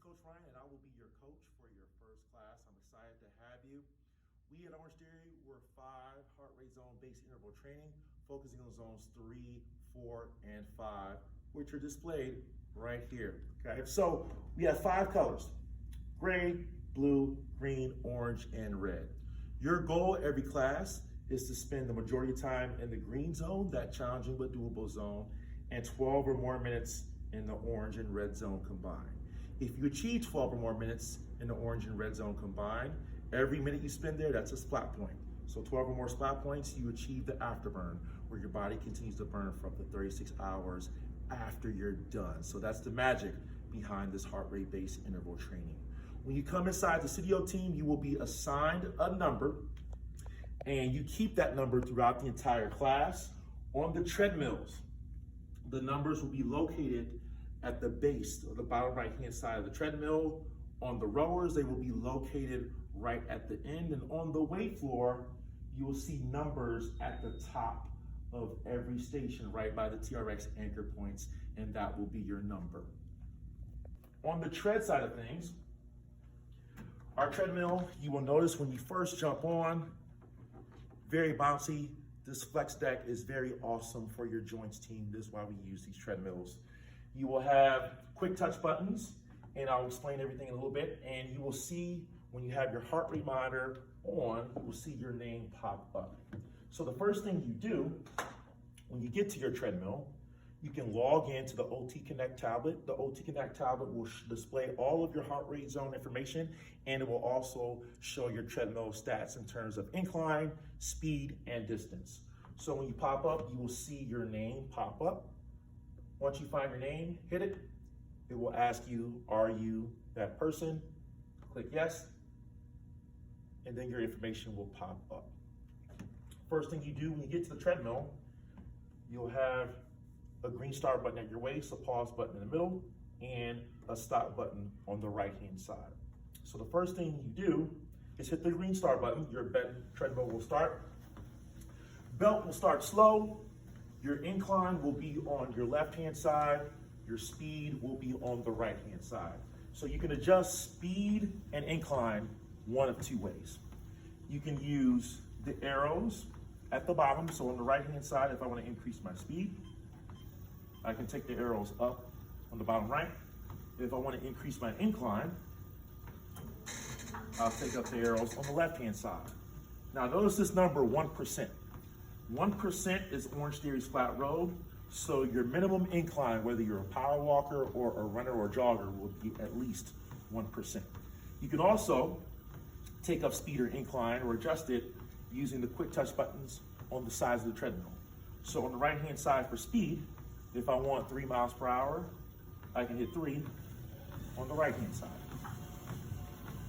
Coach Ryan, and I will be your coach for your first class. I'm excited to have you. We at Introductory, we're 5 heart rate zone based interval training, focusing on zones 3, 4, and 5, which are displayed right here. Okay, so we have 5 colors: gray, blue, green, orange, and red. Your goal every class is to spend the majority of time in the green zone, that challenging but doable zone, and 12 or more minutes in the orange and red zone combined. If you achieve 12 or more minutes in the orange and red zone combined, every minute you spend there, that's a splat point. So 12 or more splat points, you achieve the afterburn, where your body continues to burn for up to 36 hours after you're done. So that's the magic behind this heart rate based interval training. When you come inside the CDO team, you will be assigned a number, and you keep that number throughout the entire class. On the treadmills, the numbers will be located at the base or the bottom right-hand side of the treadmill. On the rowers, they will be located right at the end. And on the weight floor, you will see numbers at the top of every station right by the TRX anchor points, and that will be your number. On the tread side of things, our treadmill, you will notice when you first jump on, very bouncy. This flex deck is very awesome for your joints team. This is why we use these treadmills. You will have quick touch buttons, and I'll explain everything in a little bit. And you will see when you have your heart rate monitor on, you will see your name pop up. So the first thing you do when you get to your treadmill, you can log into the OT Connect tablet. The OT Connect tablet will display all of your heart rate zone information, and it will also show your treadmill stats in terms of incline, speed, and distance. So when you pop up, you will see your name pop up. Once you find your name, hit it. It will ask you, are you that person? Click yes, and then your information will pop up. First thing you do when you get to the treadmill, you'll have a green start button at your waist, a pause button in the middle, and a stop button on the right-hand side. So the first thing you do is hit the green start button. Your treadmill will start. Belt will start slow. Your incline will be on your left-hand side. Your speed will be on the right-hand side. So you can adjust speed and incline one of 2 ways. You can use the arrows at the bottom. So on the right-hand side, if I want to increase my speed, I can take the arrows up on the bottom right. If I want to increase my incline, I'll take up the arrows on the left-hand side. Now notice this number, 1%. 1% is Orangetheory's flat road, so your minimum incline, whether you're a power walker or a runner or a jogger, will be at least 1%. You can also take up speed or incline or adjust it using the quick touch buttons on the sides of the treadmill. So on the right-hand side for speed, if I want 3 miles per hour, I can hit 3 on the right-hand side.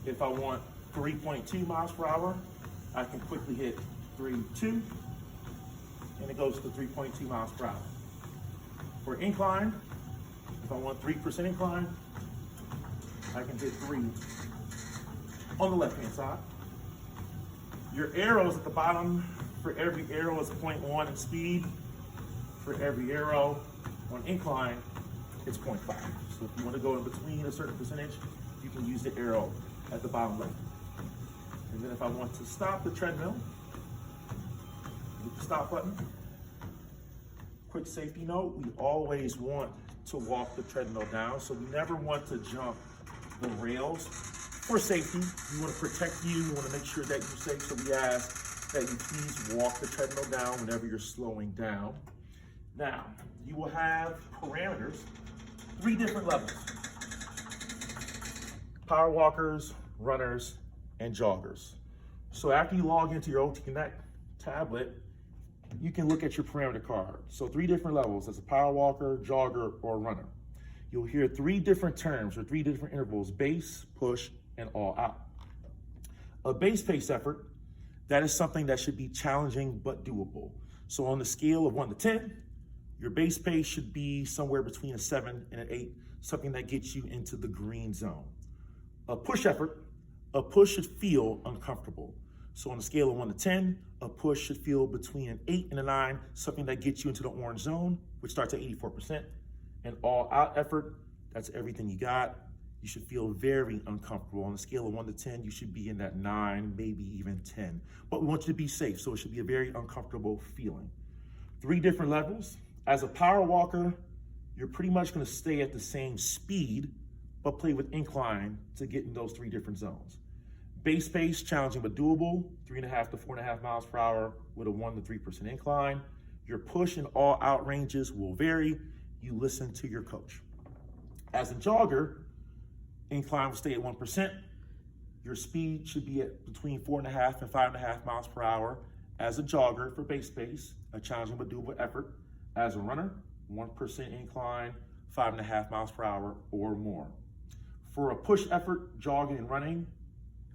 If I want 3.2 miles per hour, I can quickly hit 3.2, and it goes to 3.2 miles per hour. For incline, if I want 3% incline, I can hit 3 on the left-hand side. Your arrows at the bottom, for every arrow is 0.1 in speed. For every arrow on incline, it's 0.5. So if you want to go in between a certain percentage, you can use the arrow at the bottom left. And then if I want to stop the treadmill, hit the stop button. Quick safety note, we always want to walk the treadmill down, so we never want to jump the rails. For safety, we want to protect you, we want to make sure that you're safe, so we ask that you please walk the treadmill down whenever you're slowing down. Now, you will have parameters, 3 different levels: power walkers, runners, and joggers. So after you log into your OT Connect tablet, you can look at your parameter card. So 3 different levels: as a power walker, jogger, or runner. You'll hear 3 different terms or 3 different intervals: base, push, and all out. A base pace effort, that is something that should be challenging but doable. So on the scale of 1 to 10, your base pace should be somewhere between a 7 and an 8, something that gets you into the green zone. A push effort, a push should feel uncomfortable. So on a scale of 1 to 10, a push should feel between an 8 and a 9, something that gets you into the orange zone, which starts at 84%. An all out effort, that's everything you got. you should feel very uncomfortable. On a scale of 1 to 10, you should be in that 9, maybe even 10. But we want you to be safe, so it should be a very uncomfortable feeling. 3 different levels. As a power walker, you're pretty much gonna stay at the same speed, but play with incline to get in those 3 different zones. Base pace, challenging but doable, 3.5 to 4.5 miles per hour with a 1 to 3% incline. Your push and all out ranges will vary. You listen to your coach. As a jogger, incline will stay at 1%. Your speed should be at between 4.5 and 5.5 miles per hour. As a jogger for base pace, a challenging but doable effort. As a runner, 1% incline, 5.5 miles per hour or more. For a push effort, jogging and running,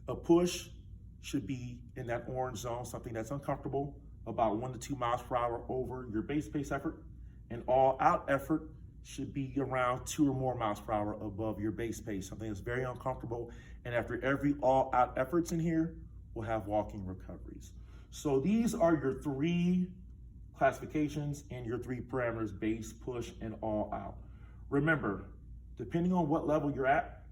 a push should be in that orange zone, something that's uncomfortable, about 1 to 2 miles per hour over your base pace effort. An all out effort should be around 2 or more miles per hour above your base pace, something that's very uncomfortable. And after every all out efforts in here, we'll have walking recoveries. So these are your 3 classifications and your 3 parameters: base, push, and all out. Remember, depending on what level you're at,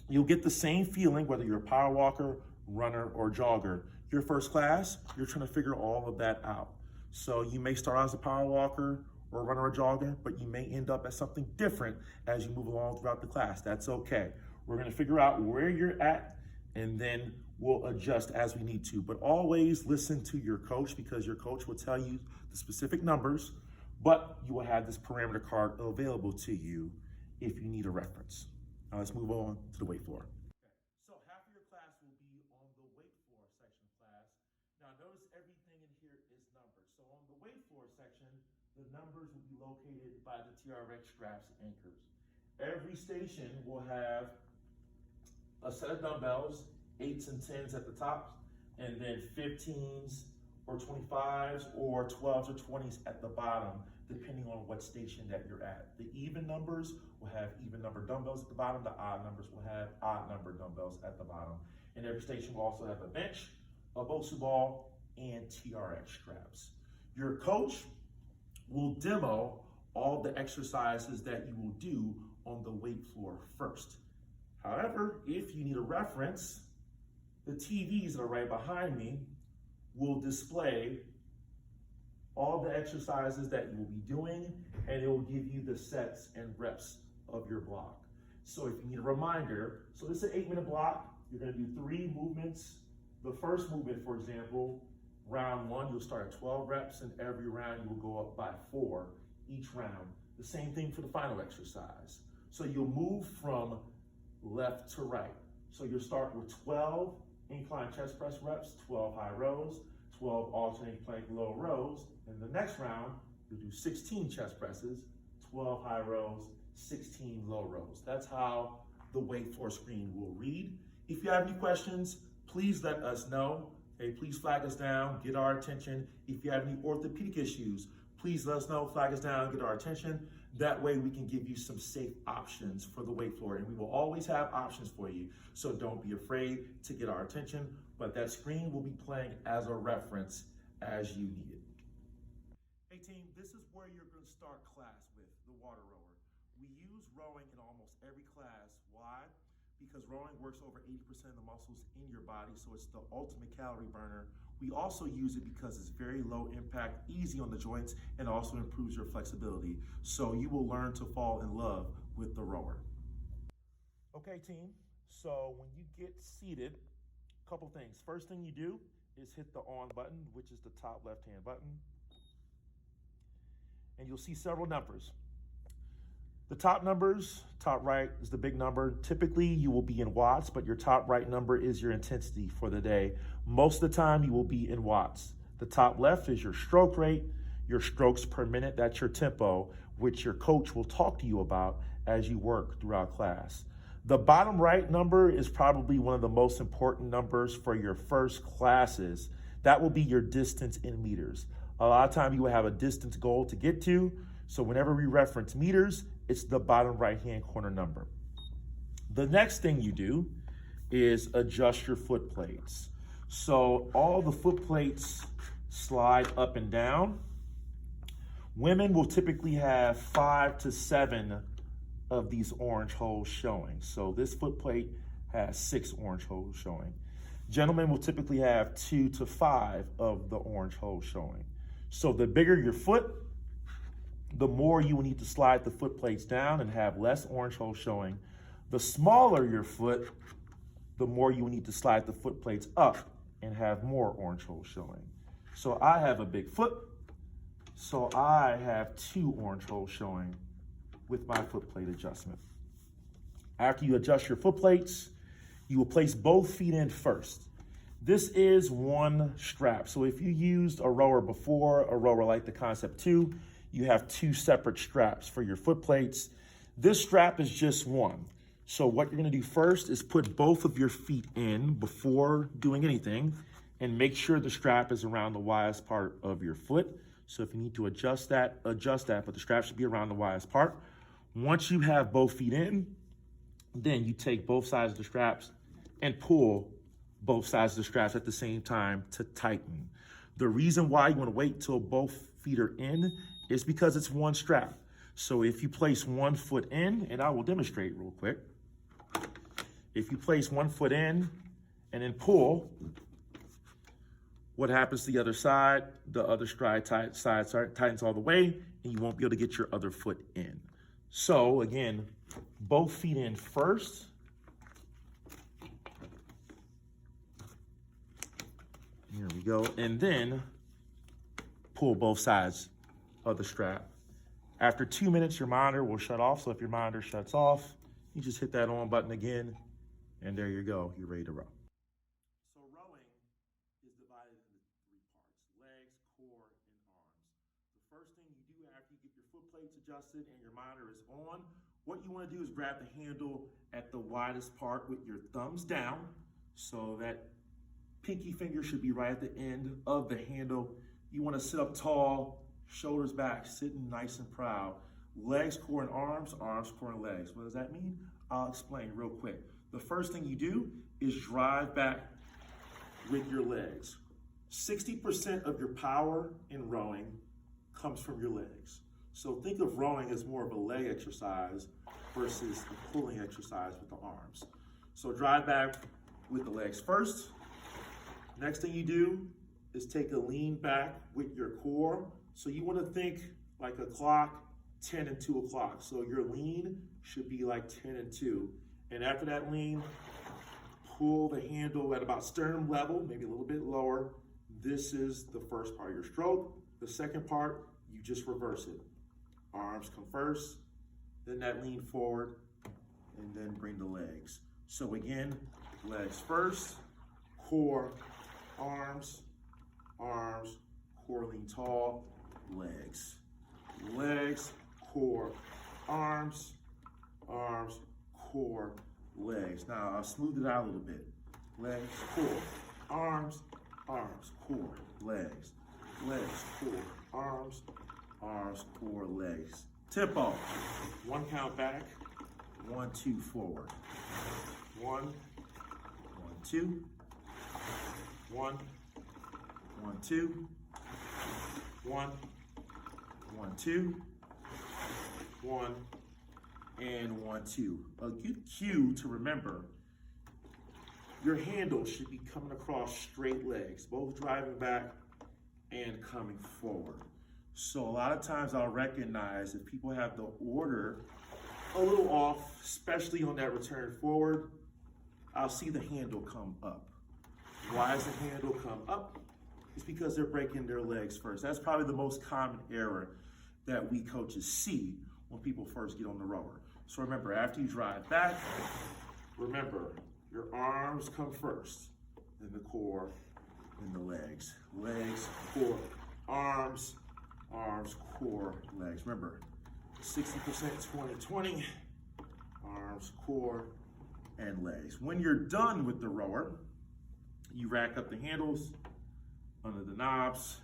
you'll get the same feeling whether you're a power walker, runner, or jogger. Your first class, you're trying to figure all of that out. So you may start out as a power walker or runner or jogger, but you may end up as something different as you move along throughout the class. That's okay. We're gonna figure out where you're at, and then we'll adjust as we need to. But always listen to your coach, because your coach will tell you the specific numbers, but you will have this parameter card available to you if you need a reference. Now let's move on to the weight floor. So half of your class will be on the weight floor section of class. Now notice everything in here is numbered. So on the weight floor section, the numbers will be located by the TRX straps anchors. Every station will have a set of dumbbells, 8s and 10s at the top, and then 15s or 25s or 12s or 20s at the bottom, depending on what station that you're at. The even numbers will have even number dumbbells at the bottom. The odd numbers will have odd number dumbbells at the bottom. And every station will also have a bench, a BOSU ball, and TRX straps. Your coach will demo all the exercises that you will do on the weight floor first. However, if you need a reference, the TVs that are right behind me will display all the exercises that you will be doing, and it will give you the sets and reps of your block. So if you need a reminder, so this is an 8-minute block. You're gonna do 3 movements. The first movement, for example, round 1, you'll start at 12 reps, and every round you will go up by 4 each round. The same thing for the final exercise. So you'll move from left to right. So you'll start with 12 incline chest press reps, 12 high rows, 12 alternating plank low rows. And the next round, you'll do 16 chest presses, 12 high rows, 16 low rows. That's how the weight floor screen will read. If you have any questions, please let us know. Okay, please flag us down, get our attention. If you have any orthopedic issues, please let us know, flag us down, get our attention. That way we can give you some safe options for the weight floor, and we will always have options for you. So don't be afraid to get our attention, but that screen will be playing as a reference as you need it. Hey team, this is where you're gonna start class with the water rower. We use rowing in almost every class. Why? Because rowing works over 80% of the muscles in your body, so it's the ultimate calorie burner. We also use it because it's very low impact, easy on the joints, and also improves your flexibility. So you will learn to fall in love with the rower. Okay team, so when you get seated, a couple things. First thing you do is hit the on button, which is the top left-hand button. And you'll see several numbers. The top numbers, top right is the big number. Typically you will be in watts, but your top right number is your intensity for the day. Most of the time you will be in watts. The top left is your stroke rate, your strokes per minute, that's your tempo, which your coach will talk to you about as you work throughout class. The bottom right number is probably one of the most important numbers for your first classes. That will be your distance in meters. A lot of time you will have a distance goal to get to, so whenever we reference meters, it's the bottom right-hand corner number. The next thing you do is adjust your foot plates. So all the foot plates slide up and down. Women will typically have 5 to 7 of these orange holes showing. So this foot plate has 6 orange holes showing. Gentlemen will typically have 2 to 5 of the orange holes showing. So the bigger your foot, the more you will need to slide the foot plates down and have less orange holes showing. The smaller your foot, the more you will need to slide the foot plates up and have more orange holes showing. So I have a big foot, so I have 2 orange holes showing with my foot plate adjustment. After you adjust your foot plates, you will place both feet in first. This is one strap. So if you used a rower before, a rower like the Concept 2, you have 2 separate straps for your foot plates. This strap is just one. So what you're gonna do first is put both of your feet in before doing anything and make sure the strap is around the widest part of your foot. So if you need to adjust that, but the strap should be around the widest part. Once you have both feet in, then you take both sides of the straps and pull both sides of the straps at the same time to tighten. The reason why you want to wait till both feet are in is because it's one strap. So if you place one foot in, and I will demonstrate real quick. If you place one foot in and then pull, what happens to the other side? The other side tightens all the way, and you won't be able to get your other foot in. So again, both feet in first. Here we go. And then pull both sides of the strap. After 2 minutes, your monitor will shut off. So if your monitor shuts off, you just hit that on button again, and there you go. You're ready to row. So rowing is divided into 3 parts: legs, core, and arms. The first thing you do after you get your foot plates adjusted and your monitor is on, what you want to do is grab the handle at the widest part with your thumbs down, so that pinky finger should be right at the end of the handle. You want to sit up tall, shoulders back, sitting nice and proud. Legs, core, and arms, core, and legs. What does that mean? I'll explain real quick. The first thing you do is drive back with your legs. 60% of your power in rowing comes from your legs. So think of rowing as more of a leg exercise versus a pulling exercise with the arms. So drive back with the legs first. Next thing you do is take a lean back with your core. So you want to think like a clock, 10 and 2 o'clock. So your lean should be like 10 and 2. And after that lean, pull the handle at about sternum level, maybe a little bit lower. This is the first part of your stroke. The second part, you just reverse it. Arms come first, then that lean forward, and then bring the legs. So again, legs first, core, arms, core lean tall, legs. Legs, core, arms, core, legs. Now I'll smooth it out a little bit. Legs, core, arms, core, legs. Legs, core, arms, core, legs. Tempo. 1 count back, 1, 2, forward. 1, 1, 2. 1, 1, 2. 1, 1, 2. 1, and 1, 2. A good cue to remember, your handle should be coming across straight legs, both driving back and coming forward. So a lot of times I'll recognize if people have the order a little off, especially on that return forward, I'll see the handle come up. Why does the handle come up? It's because they're breaking their legs first. That's probably the most common error that we coaches see when people first get on the rower. So remember, after you drive back, remember, your arms come first, then the core, then the legs. Legs, core, arms, core, legs. Remember, 60%, 20-20, arms, core, and legs. When you're done with the rower, you rack up the handles under the knobs,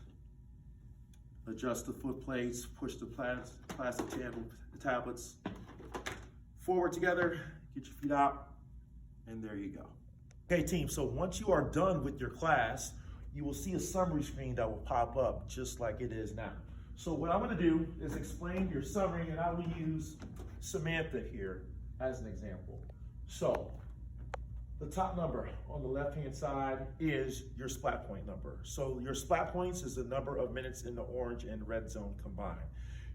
adjust the foot plates, push the plastic tablets forward together, get your feet out, and there you go. Okay, team, so once you are done with your class, you will see a summary screen that will pop up just like it is now. So what I'm gonna do is explain your summary, and I will use Samantha here as an example. So the top number on the left-hand side is your splat point number. So your splat points is the number of minutes in the orange and red zone combined.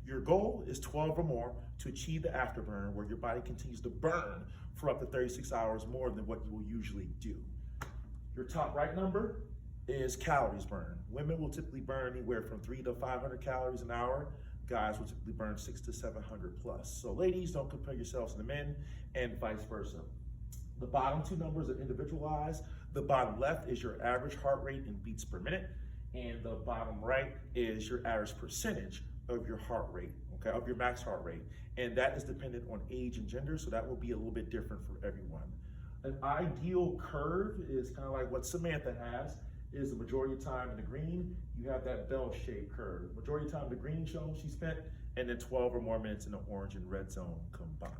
Your goal is 12 or more to achieve the afterburn, where your body continues to burn for up to 36 hours more than what you will usually do. Your top right number is calories burned. Women will typically burn anywhere from 300 to 500 calories an hour. Guys will typically burn 600 to 700 plus. So ladies, don't compare yourselves to the men, and vice versa. The bottom two numbers are individualized. The bottom left is your average heart rate in beats per minute, and the bottom right is your average percentage of your heart rate, okay, of your max heart rate. And that is dependent on age and gender, so that will be a little bit different for everyone. An ideal curve is kind of like what Samantha has, is the majority of time in the green, you have that bell-shaped curve. Majority of time the green zone she spent, and then 12 or more minutes in the orange and red zone combined.